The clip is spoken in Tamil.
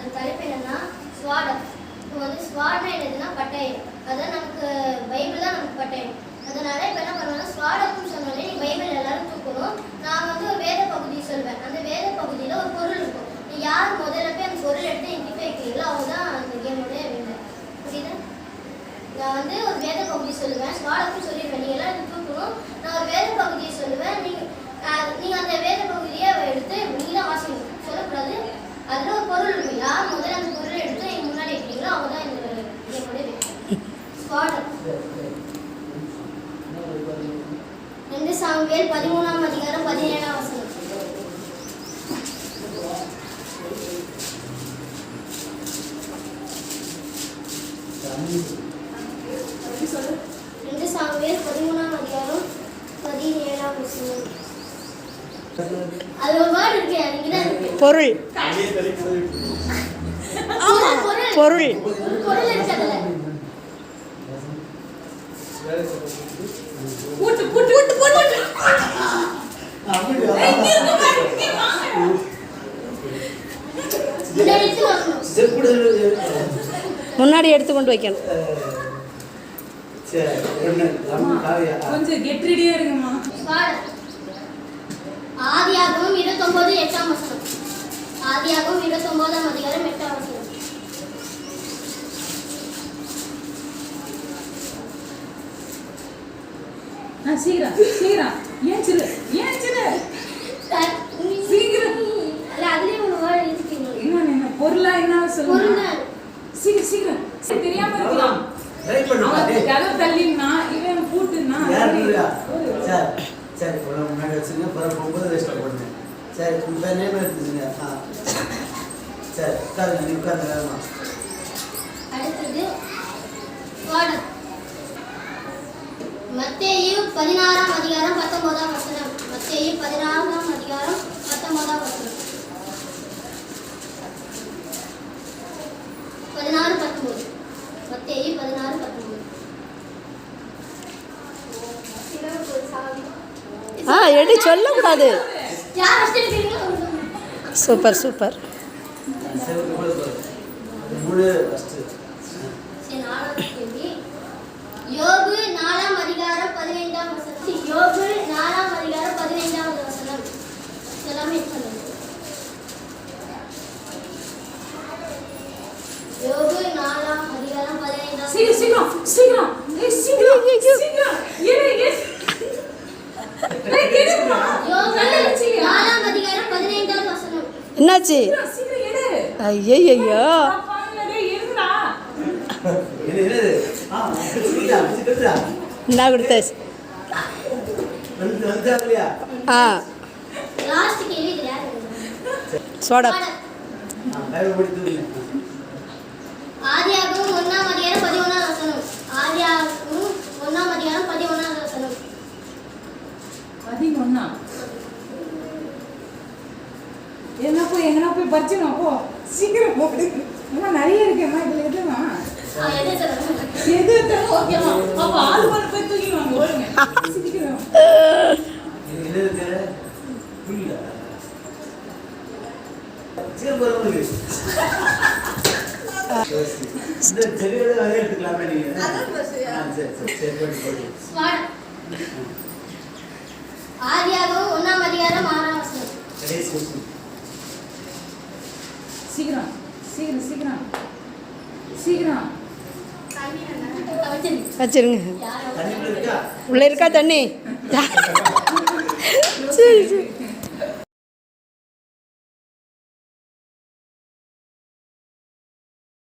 அது தலைப்பு என்னன்னா ஸ்வாடம். இப்போ வந்து ஸ்வாட்னா என்னதுன்னா பட்டயம். அதான் நமக்கு பைபிள் தான் நமக்கு பட்டயம். அதனால இப்போ என்ன பண்ணுவோம்னா ஸ்வாடம்னு சொன்னோடனே நீ பைபிள் எல்லாரும் தூக்கணும். நான் வந்து ஒரு வேத பகுதி சொல்வேன். அந்த வேத பகுதியில் ஒரு பொருள் இருக்கும். நீ யார் முதல்ல போய் அந்த பொருள் எடுத்து எங்கிட்ட வைக்கிறீங்களோ அவங்க தான் அந்த கேமோடைய வின்னர். புரியுதா? நான் வந்து ஒரு வேத பகுதி சொல்லுவேன், ஸ்வாடம்னு சொல்லிடுவேன். நீங்கள் எல்லாரும் தூக்கணும். நான் ஒரு வேத பகுதியை சொல்லுவேன். நீங்கள் அந்த வேத பகுதியை எடுத்து நீங்களாம் வாசிக்கணும், சொல்லக்கூடாது. அதில் ஒரு பொருள் இருக்கும். யார் முதல்ல அந்த பொருளை எடுத்து எங்கள் முன்னாடி வைக்கிறீங்களோ அவங்க தான் இந்த கேமோடைய வின்னர். ஸ்வாடம். 2 சாமுவேல் 13ஆம் அதிகாரம் 17ஆம் வசனம். 2 சாமுவேல் 13ஆம் அதிகாரம் 17ஆம் வசனம். அது ஒரு வேர்ட் இருக்கு, நீங்க தான் இருக்கு. பொருள். ஆமா, பொருள். பொருள் இருக்கு அதுல. கூட்டு கூட்டு கூட்டு போட்டு முன்னாடி எடுத்து கொண்டு வைக்கணும். கொஞ்சம் கெட் ரெடியா இருக்குமா? ஆதியாகமம் 29:8ஆம் வசனம். ஆதியாகமம் 29ஆம் அதிகாரம் 8ஆம் வசனம். சீக்கிரம் சீக்கிரம் ஏஞ்சிரு ஏஞ்சிரு சீக்கிரம். அல்ல அதுலயே ஒரு வேர்ட் இருக்கு. என்ன பொருளா என்ன சொல்லுங்க? சீக்கிரம் சீக்கிரம். தெரியாம இருக்கலாம். அவன் கதை தள்ளினா இவன் பூட்டுனா சரி முன்னாடி வச்சுங்க. பிறகு போகும்போது வேஸ்ட்டாக போடுங்க. சரி இந்த நேம் எடுத்துச்சுங்க. சரி உட்காருங்க, நீ உட்காருங்க வேணுமா? அடுத்தது ஸ்வாடம். மத்தேயு 16ஆம் அதிகாரம் 19ஆம் வசனம். மத்தேயு 16ஆம் அதிகாரம் 19ஆம் வசனம். 16:19. மத்தேயு 16:19. எடு சொல்லக்கூடாது. யார் ஃபர்ஸ்ட் எடுக்கிறீங்களோ சூப்பர் சூப்பர். நாலாவது கேள்வி. யோபு 4ஆம் அதிகாரம் 15ஆம் வசனம். யோபு 4ஆம் அதிகாரம் 15ஆவது வசனம். எல்லாமே சொல்லுங்க. யோபு 4ஆம் அதிகாரம் 15ஆம். சீக்கிரம் சீக்கிரம் சீக்கிரம் சீக்கிரம் சீக்கிரம் ஏறு ஏறு. யோபு 4ஆம் அதிகாரம் 15ஆவது வசனம். என்னாச்சு? சீக்கிரம் ஏறு. ஐயையோ என்ன கொடுத்தாச்சு? லாஸ்ட் கேள்வி இது யாரு? சோடா. ஆதியாகமம் 1ஆம் அதிகாரம் 11ஆம் வசனம். ஆதியாகமம் 1ஆம் அதிகாரம் 11ஆவது வசனம். 11. எங்கன்னா போய் பறிச்சுனா போ. சீக்கிரம் போடு. இன்னும் நிறைய இருக்கேம்மா. இதுல எதுமா எது சொல்லுங்க? எது எடுத்தாலும் ஓகேவா? அப்ப ஆளு மேல போய் தூக்கி வாங்க ஓடுங்க. சீக்கிரம். இது புரியல. சீக்கிரம் இந்த செடியோட அதே எடுத்துக்கலாமே நீங்க. சரி போடு. ஆதியாகமம் 1ஆம் அதிகாரம் 6ஆம் வசனம். சீக்கிரம் சீக்கிரம் சீக்கிரம் சீக்கிரம் வச்சிருங்க. தண்ணி இருக்கா? உள்ள இருக்கா தண்ணி? சரி சரி.